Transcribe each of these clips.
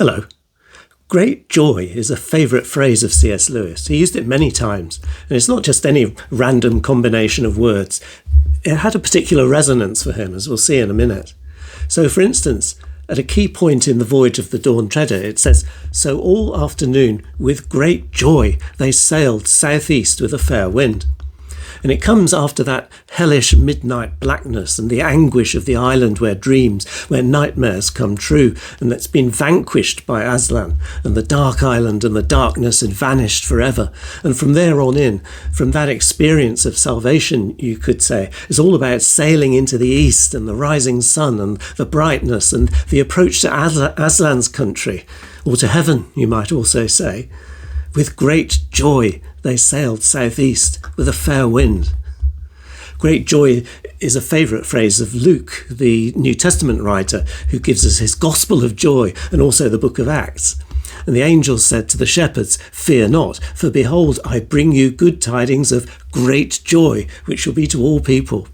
Hello. Great joy is a favourite phrase of C.S. Lewis. He used it many times, and it's not just any random combination of words. It had a particular resonance for him, as we'll see in a minute. So, for instance, at a key point in the Voyage of the Dawn Treader, it says, "So all afternoon, with great joy, they sailed southeast with a fair wind." And it comes after that hellish midnight blackness and the anguish of the island where nightmares come true, and that's been vanquished by Aslan, and the dark island and the darkness had vanished forever. And from there on in, from that experience of salvation, you could say, it's all about sailing into the east and the rising sun and the brightness and the approach to Aslan's country, or to heaven, you might also say. With great joy, they sailed southeast with a fair wind. Great joy is a favourite phrase of Luke, the New Testament writer, who gives us his gospel of joy and also the book of Acts. And the angel said to the shepherds, "Fear not, for behold, I bring you good tidings of great joy, which shall be to all people."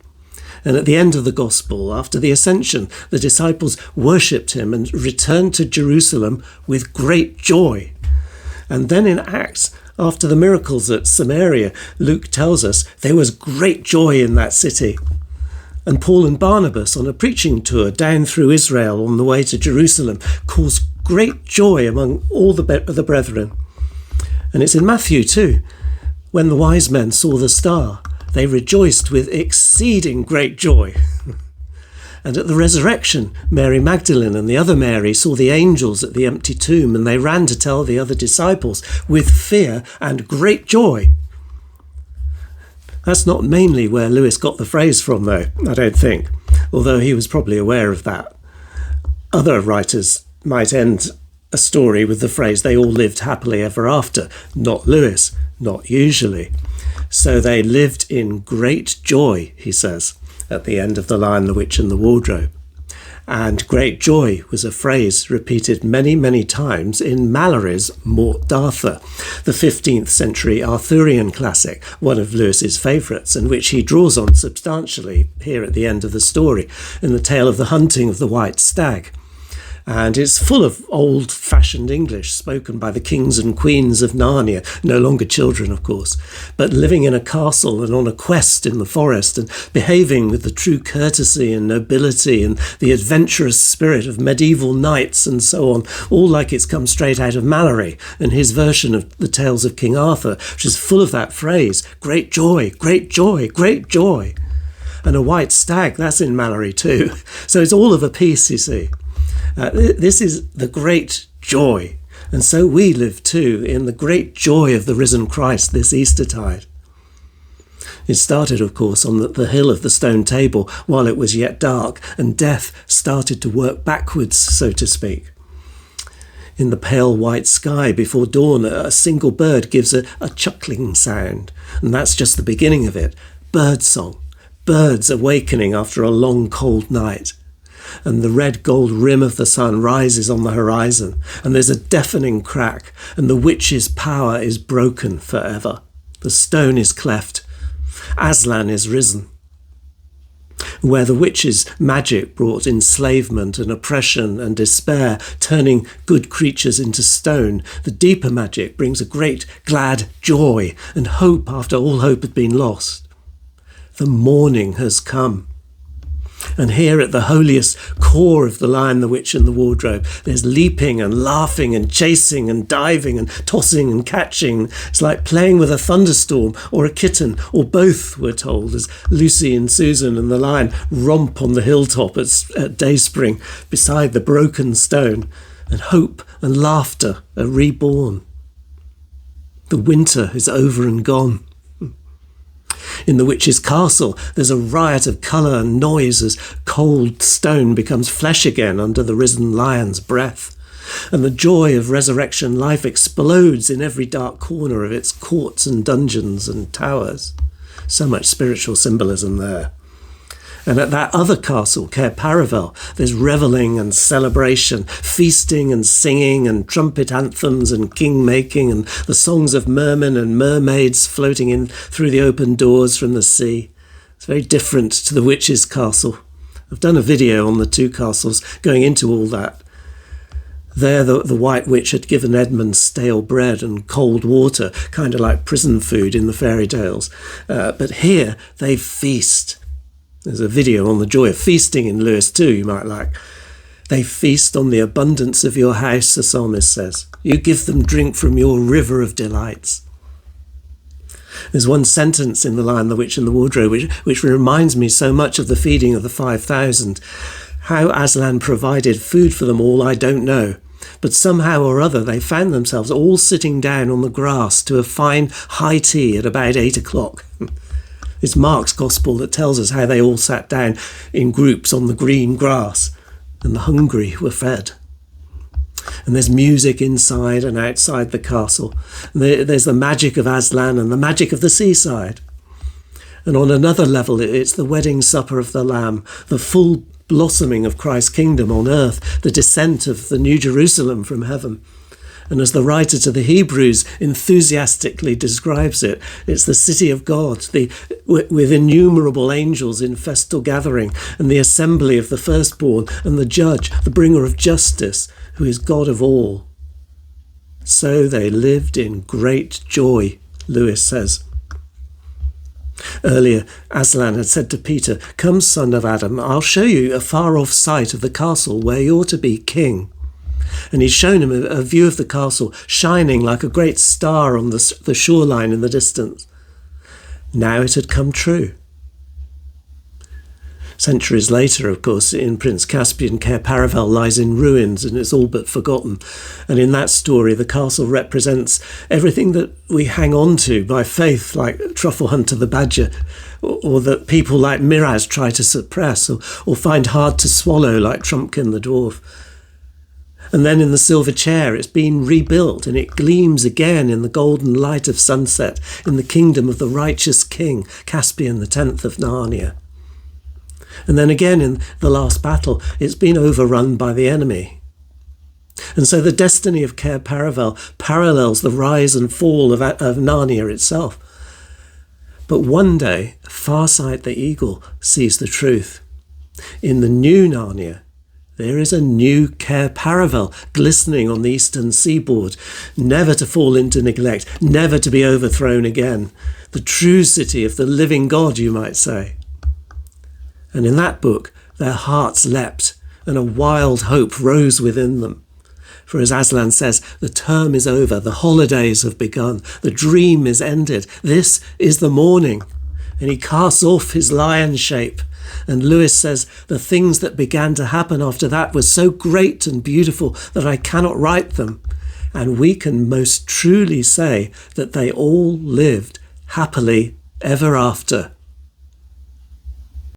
And at the end of the gospel, after the ascension, the disciples worshipped him and returned to Jerusalem with great joy. And then in Acts, after the miracles at Samaria, Luke tells us there was great joy in that city. And Paul and Barnabas, on a preaching tour down through Israel on the way to Jerusalem, caused great joy among all the brethren. And it's in Matthew too. When the wise men saw the star, they rejoiced with exceeding great joy. And at the resurrection, Mary Magdalene and the other Mary saw the angels at the empty tomb, and they ran to tell the other disciples with fear and great joy. That's not mainly where Lewis got the phrase from, though, I don't think, although he was probably aware of that. Other writers might end a story with the phrase, "they all lived happily ever after." Not Lewis, not usually. So they lived in great joy, he says, at the end of The Lion, the Witch and the Wardrobe. And great joy was a phrase repeated many, many times in Malory's Morte d'Arthur, the 15th century Arthurian classic, one of Lewis's favourites, and which he draws on substantially here at the end of the story, in the tale of the hunting of the white stag. And it's full of old-fashioned English spoken by the kings and queens of Narnia, no longer children, of course, but living in a castle and on a quest in the forest and behaving with the true courtesy and nobility and the adventurous spirit of medieval knights and so on, all like it's come straight out of Malory and his version of the Tales of King Arthur, which is full of that phrase, great joy, great joy, great joy. And a white stag, that's in Malory too. So it's all of a piece, you see. This is the great joy, and so we live too in the great joy of the risen Christ this Eastertide. It started, of course, on the hill of the stone table while it was yet dark, and death started to work backwards, so to speak. In the pale white sky before dawn, a single bird gives a chuckling sound, and that's just the beginning of it. Bird song, birds awakening after a long cold night. And the red gold rim of the sun rises on the horizon, and there's a deafening crack, and the witch's power is broken forever. The stone is cleft. Aslan is risen. Where the witch's magic brought enslavement and oppression and despair, turning good creatures into stone, the deeper magic brings a great glad joy and hope after all hope had been lost. The morning has come. And here at the holiest core of The Lion, the Witch and the Wardrobe, there's leaping and laughing and chasing and diving and tossing and catching. It's like playing with a thunderstorm or a kitten, or both, we're told, as Lucy and Susan and the lion romp on the hilltop at dayspring beside the broken stone, and hope and laughter are reborn. The winter is over and gone. In the witch's castle, there's a riot of colour and noise as cold stone becomes flesh again under the risen lion's breath. And the joy of resurrection life explodes in every dark corner of its courts and dungeons and towers. So much spiritual symbolism there. And at that other castle, Cair Paravel, there's revelling and celebration, feasting and singing and trumpet anthems and king-making and the songs of mermen and mermaids floating in through the open doors from the sea. It's very different to the witch's castle. I've done a video on the two castles going into all that. There the White Witch had given Edmund stale bread and cold water, kind of like prison food in the fairy tales. But here they feast. There's a video on the joy of feasting in Lewis too, you might like. They feast on the abundance of your house, the psalmist says. You give them drink from your river of delights. There's one sentence in The Lion, the Witch and the Wardrobe which reminds me so much of the feeding of the 5,000. How Aslan provided food for them all, I don't know. But somehow or other they found themselves all sitting down on the grass to a fine high tea at about 8 o'clock. It's Mark's Gospel that tells us how they all sat down in groups on the green grass, and the hungry were fed. And there's music inside and outside the castle. And there's the magic of Aslan and the magic of the seaside. And on another level, it's the wedding supper of the Lamb, the full blossoming of Christ's kingdom on earth, the descent of the New Jerusalem from heaven. And as the writer to the Hebrews enthusiastically describes it, it's the city of God, with innumerable angels in festal gathering, and the assembly of the firstborn, and the judge, the bringer of justice, who is God of all. So they lived in great joy, Lewis says. Earlier, Aslan had said to Peter, "Come, son of Adam, I'll show you a far-off sight of the castle where you're to be king." And he'd shown him a view of the castle, shining like a great star on the shoreline in the distance. Now it had come true. Centuries later, of course, in Prince Caspian, Cair Paravel lies in ruins and it's all but forgotten. And in that story, the castle represents everything that we hang on to by faith, like Truffle Hunter the Badger, or that people like Miraz try to suppress or find hard to swallow, like Trumpkin the Dwarf. And then in the silver chair, it's been rebuilt and it gleams again in the golden light of sunset in the kingdom of the righteous king, Caspian the 10th of Narnia. And then again in the last battle, it's been overrun by the enemy. And so the destiny of Cair Paravel parallels the rise and fall of Narnia itself. But one day, Farsight the eagle sees the truth. In the new Narnia, there is a new Cair Paravel glistening on the eastern seaboard, never to fall into neglect, never to be overthrown again. The true city of the living God, you might say. And in that book, their hearts leapt, and a wild hope rose within them. For as Aslan says, the term is over, the holidays have begun, the dream is ended, this is the morning. And he casts off his lion shape. And Lewis says, the things that began to happen after that were so great and beautiful that I cannot write them. And we can most truly say that they all lived happily ever after.